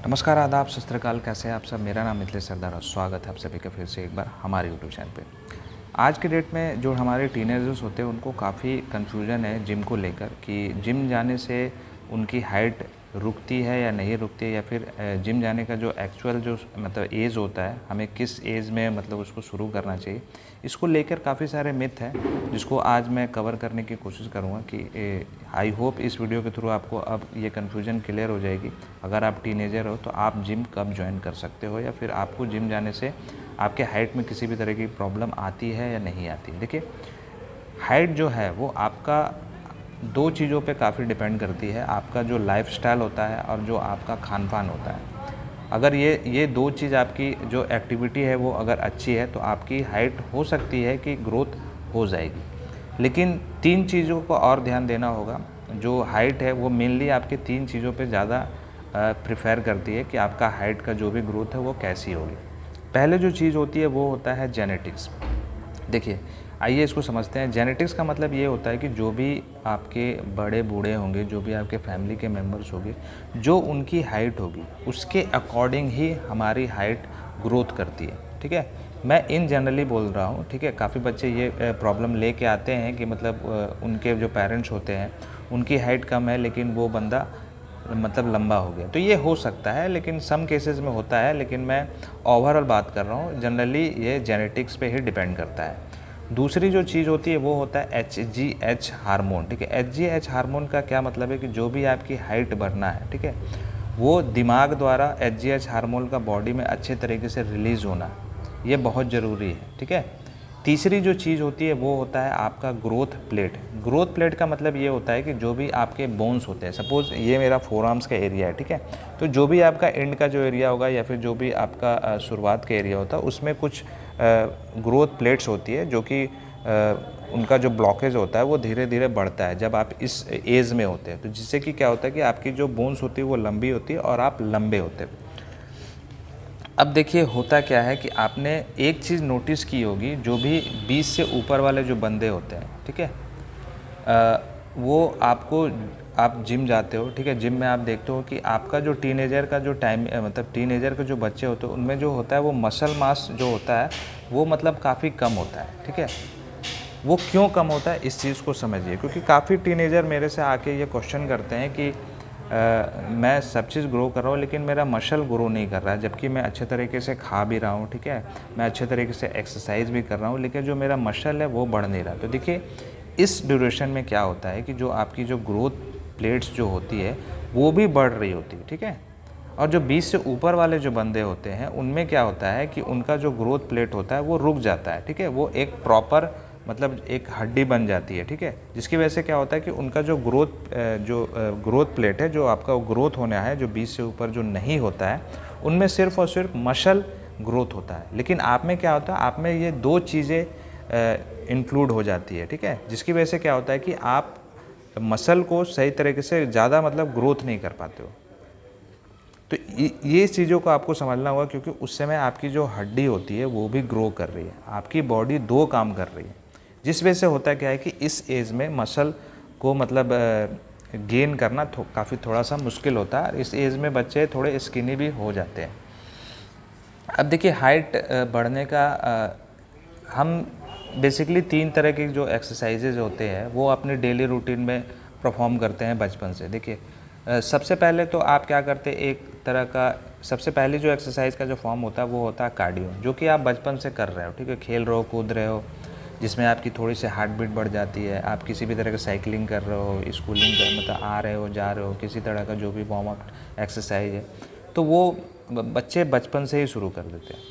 नमस्कार, आदाब, सत श्री अकाल। कैसे हैं आप सब? मेरा नाम मिथिलेश सरदार और स्वागत है आप सभी का फिर से एक बार हमारे यूट्यूब चैनल पे। आज के डेट में जो हमारे टीनेजर्स होते हैं उनको काफ़ी कन्फ्यूजन है जिम को लेकर कि जिम जाने से उनकी हाइट रुकती है या नहीं रुकती है, या फिर जिम जाने का जो एक्चुअल जो मतलब एज होता है, हमें किस एज में मतलब उसको शुरू करना चाहिए। इसको लेकर काफ़ी सारे मिथ हैं जिसको आज मैं कवर करने की कोशिश करूँगा कि आई होप इस वीडियो के थ्रू आपको अब ये कन्फ्यूजन क्लियर हो जाएगी। अगर आप टीनेजर हो तो आप जिम कब ज्वाइन कर सकते हो, या फिर आपको जिम जाने से आपके हाइट में किसी भी तरह की प्रॉब्लम आती है या नहीं आती। देखिए, हाइट जो है वो आपका दो चीज़ों पे काफ़ी डिपेंड करती है, आपका जो लाइफस्टाइल होता है और जो आपका खान-पान होता है। अगर ये दो चीज़, आपकी जो एक्टिविटी है वो अगर अच्छी है तो आपकी हाइट हो सकती है कि ग्रोथ हो जाएगी। लेकिन 3 चीज़ों को और ध्यान देना होगा। जो हाइट है वो मेनली आपके 3 चीज़ों पे ज़्यादा प्रेफ़र करती है कि आपका हाइट का जो भी ग्रोथ है वो कैसी होगी। पहले जो चीज़ होती है वो होता है जेनेटिक्स। देखिए, आइए इसको समझते हैं। जेनेटिक्स का मतलब ये होता है कि जो भी आपके बड़े बूढ़े होंगे, जो भी आपके फैमिली के मेंबर्स होंगे, जो उनकी हाइट होगी उसके अकॉर्डिंग ही हमारी हाइट ग्रोथ करती है। ठीक है, मैं इन जनरली बोल रहा हूँ। ठीक है, काफ़ी बच्चे ये प्रॉब्लम लेके आते हैं कि मतलब उनके जो पेरेंट्स होते हैं उनकी हाइट कम है लेकिन वो बंदा मतलब लंबा हो गया। तो ये हो सकता है, लेकिन सम केसेस में होता है, लेकिन मैं ओवरऑल बात कर रहा हूँ। जनरली ये जेनेटिक्स पे ही डिपेंड करता है। दूसरी जो चीज़ होती है वो होता है एचजीएच हार्मोन। ठीक है, एचजीएच हार्मोन का क्या मतलब है कि जो भी आपकी हाइट बढ़ना है, ठीक है, वो दिमाग द्वारा एचजीएच हार्मोन का बॉडी में अच्छे तरीके से रिलीज़ होना, ये बहुत ज़रूरी है। ठीक है, तीसरी जो चीज़ होती है वो होता है आपका ग्रोथ प्लेट। ग्रोथ प्लेट का मतलब ये होता है कि जो भी आपके बोन्स होते हैं, सपोज़ ये मेरा फोरआर्म्स का एरिया है, ठीक है, तो जो भी आपका एंड का जो एरिया होगा या फिर जो भी आपका शुरुआत का एरिया होता है उसमें कुछ ग्रोथ प्लेट्स होती है जो कि उनका जो ब्लॉकेज होता है वो धीरे धीरे बढ़ता है जब आप इस एज में होते हैं। तो जिससे कि क्या होता है कि आपकी जो बोन्स होती है वो लंबी होती है और आप लंबे होते हैं। अब देखिए, होता क्या है कि आपने एक चीज़ नोटिस की होगी, जो भी 20 से ऊपर वाले जो बंदे होते हैं, ठीक है, वो आपको, आप जिम जाते हो, ठीक है, जिम में आप देखते हो कि आपका जो टीनेजर का जो टाइम मतलब टीनेजर के जो बच्चे होते हैं उनमें जो होता है वो मसल मास जो होता है वो मतलब काफ़ी कम होता है। ठीक है, वो क्यों कम होता है इस चीज़ को समझिए, क्योंकि काफ़ी टीनेजर मेरे से आके ये क्वेश्चन करते हैं कि मैं सब चीज़ ग्रो कर रहा हूँ लेकिन मेरा मसल ग्रो नहीं कर रहा है, जबकि मैं अच्छे तरीके से खा भी रहा हूँ, ठीक है, मैं अच्छे तरीके से एक्सरसाइज भी कर रहा हूँ, लेकिन जो मेरा मसल है वो बढ़ नहीं रहा। तो देखिए, इस ड्यूरेशन में क्या होता है कि जो आपकी जो ग्रोथ प्लेट्स जो होती है वो भी बढ़ रही होती है। ठीक है, और जो 20 से ऊपर वाले जो बंदे होते हैं उनमें क्या होता है कि उनका जो ग्रोथ प्लेट होता है वो रुक जाता है। ठीक है, वो एक प्रॉपर मतलब एक हड्डी बन जाती है। ठीक है, जिसकी वजह से क्या होता है कि उनका जो ग्रोथ प्लेट है, जो आपका ग्रोथ होना है, जो 20 से ऊपर जो नहीं होता है, उनमें सिर्फ और सिर्फ मसल ग्रोथ होता है। लेकिन आप में क्या होता है, आप में ये दो चीज़ें इंक्लूड हो जाती है। ठीक है, जिसकी वजह से क्या होता है कि आप मसल को सही तरीके से ज़्यादा मतलब ग्रोथ नहीं कर पाते हो। तो ये चीज़ों को आपको समझना होगा, क्योंकि उस समय आपकी जो हड्डी होती है वो भी ग्रो कर रही है, आपकी बॉडी दो काम कर रही है, जिस वजह से होता क्या है कि इस एज में मसल को मतलब गेन करना काफ़ी थोड़ा सा मुश्किल होता है। इस एज में बच्चे थोड़े स्किनी भी हो जाते हैं। अब देखिए, हाइट बढ़ने का हम बेसिकली 3 तरह की जो एक्सरसाइजेज होते हैं वो अपने डेली रूटीन में परफॉर्म करते हैं बचपन से। देखिए, सबसे पहले तो आप क्या करते हैं, एक तरह का सबसे पहली जो एक्सरसाइज का जो फॉर्म होता है वो होता है कार्डियो, जो कि आप बचपन से कर रहे हो। ठीक है, खेल रहे हो, कूद रहे हो, जिसमें आपकी थोड़ी सी हार्ट बीट बढ़ जाती है। आप किसी भी तरह का साइकिलिंग कर रहे हो, स्कूलिंग कर मतलब आ रहे हो जा रहे हो, किसी तरह का जो भी वार्म अप एक्सरसाइज है तो वो बच्चे बचपन से ही शुरू कर देते हैं।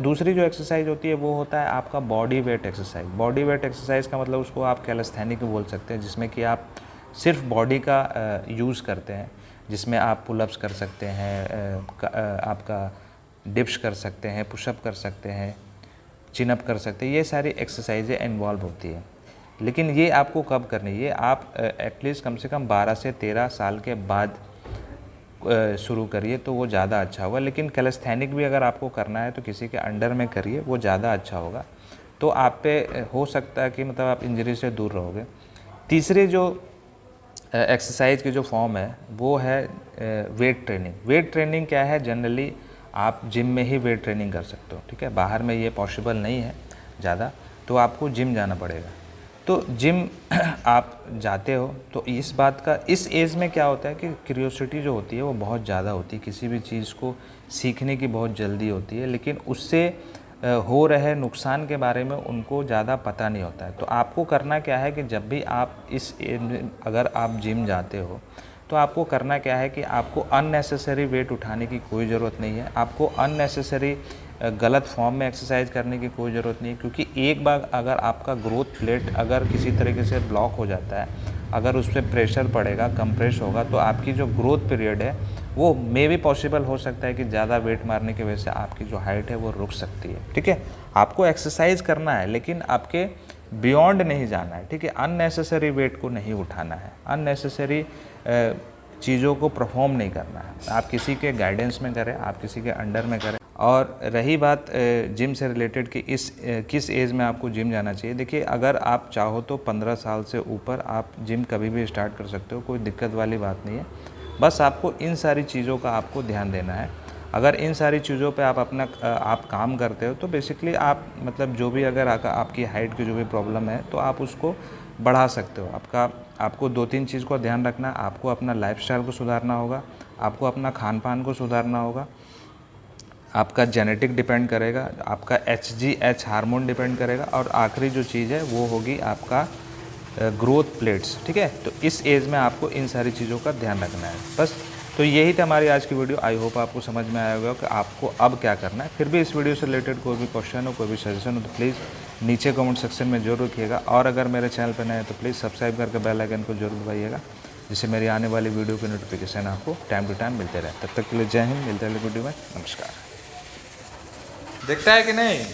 दूसरी जो एक्सरसाइज होती है वो होता है आपका body weight exercise. Body weight exercise का मतलब उसको आप कैलिस्थेनिक बोल सकते हैं, जिसमें कि आप सिर्फ बॉडी का यूज़ करते हैं, जिसमें आप पुलअप्स कर सकते हैं, आपका डिप्स कर सकते हैं, पुशअप कर सकते हैं, चिनअप कर सकते हैं। ये सारी एक्सरसाइजें इन्वॉल्व होती है। लेकिन ये आपको कब करनी है, ये आप एटलीस्ट कम से कम 12 से 13 साल के बाद शुरू करिए तो वो ज़्यादा अच्छा होगा। लेकिन कैलिस्थेनिक भी अगर आपको करना है तो किसी के अंडर में करिए, वो ज़्यादा अच्छा होगा। तो आप पे हो सकता है कि मतलब आप इंजरी से दूर रहोगे। तीसरी जो एक्सरसाइज की जो फॉर्म है वो है वेट ट्रेनिंग। वेट ट्रेनिंग क्या है, जनरली आप जिम में ही वेट ट्रेनिंग कर सकते हो, ठीक है। बाहर में ये पॉसिबल नहीं है ज़्यादा, तो आपको जिम जाना पड़ेगा। तो जिम आप जाते हो तो इस बात का, इस एज में क्या होता है कि क्यूरियोसिटी जो होती है वो बहुत ज़्यादा होती है, किसी भी चीज़ को सीखने की बहुत जल्दी होती है, लेकिन उससे हो रहे नुकसान के बारे में उनको ज़्यादा पता नहीं होता है। तो आपको करना क्या है कि जब भी आप इस एज में अगर आप जिम जाते हो तो आपको करना क्या है कि आपको अननेसेसरी वेट उठाने की कोई ज़रूरत नहीं है, आपको अननेसेसरी गलत फॉर्म में एक्सरसाइज करने की कोई ज़रूरत नहीं है, क्योंकि एक बार अगर आपका ग्रोथ प्लेट अगर किसी तरीके से ब्लॉक हो जाता है, अगर उस पर प्रेशर पड़ेगा, कंप्रेस होगा, तो आपकी जो ग्रोथ पीरियड है वो मे भी पॉसिबल हो सकता है कि ज़्यादा वेट मारने की वजह से आपकी जो हाइट है वो रुक सकती है, ठीक है। आपको एक्सरसाइज करना है लेकिन आपके बियॉन्ड नहीं जाना है, ठीक है। अननेसेसरी वेट को नहीं उठाना है, अननेसेसरी चीज़ों को परफॉर्म नहीं करना है। आप किसी के गाइडेंस में करें, आप किसी के अंडर में करें। और रही बात जिम से रिलेटेड कि किस एज में आपको जिम जाना चाहिए, देखिए अगर आप चाहो तो 15 साल से ऊपर आप जिम कभी भी स्टार्ट कर सकते हो, कोई दिक्कत वाली बात नहीं है। बस आपको इन सारी चीज़ों का आपको ध्यान देना है। अगर इन सारी चीज़ों पे आप अपना आप काम करते हो तो बेसिकली आप मतलब जो भी अगर आपकी हाइट की जो भी प्रॉब्लम है तो आप उसको बढ़ा सकते हो। आपको 2-3 चीज़ का ध्यान रखना है। आपको अपना लाइफस्टाइल को सुधारना होगा, आपको अपना खान पान को सुधारना होगा, आपका जेनेटिक डिपेंड करेगा, आपका HGH हार्मोन डिपेंड करेगा, और आखिरी जो चीज़ है वो होगी आपका ग्रोथ प्लेट्स, ठीक है। तो इस एज में आपको इन सारी चीज़ों का ध्यान रखना है बस। तो यही था हमारी आज की वीडियो। आई होप आपको समझ में आया होगा कि आपको अब क्या करना है। फिर भी इस वीडियो से रिलेटेड कोई भी क्वेश्चन हो, कोई भी सजेशन हो तो प्लीज़ नीचे कमेंट सेक्शन में जरूर रखिएगा। और अगर मेरे चैनल पर नए हैं तो प्लीज़ सब्सक्राइब करके बेल आइकन को जरूर दबाइएगा, जिससे मेरी आने वाली वीडियो की नोटिफिकेशन आपको टाइम टू टाइम मिलते रहे। तब तक के लिए जय हिंद, मिलते हैं वीडियो में, नमस्कार। देखता है कि नहीं?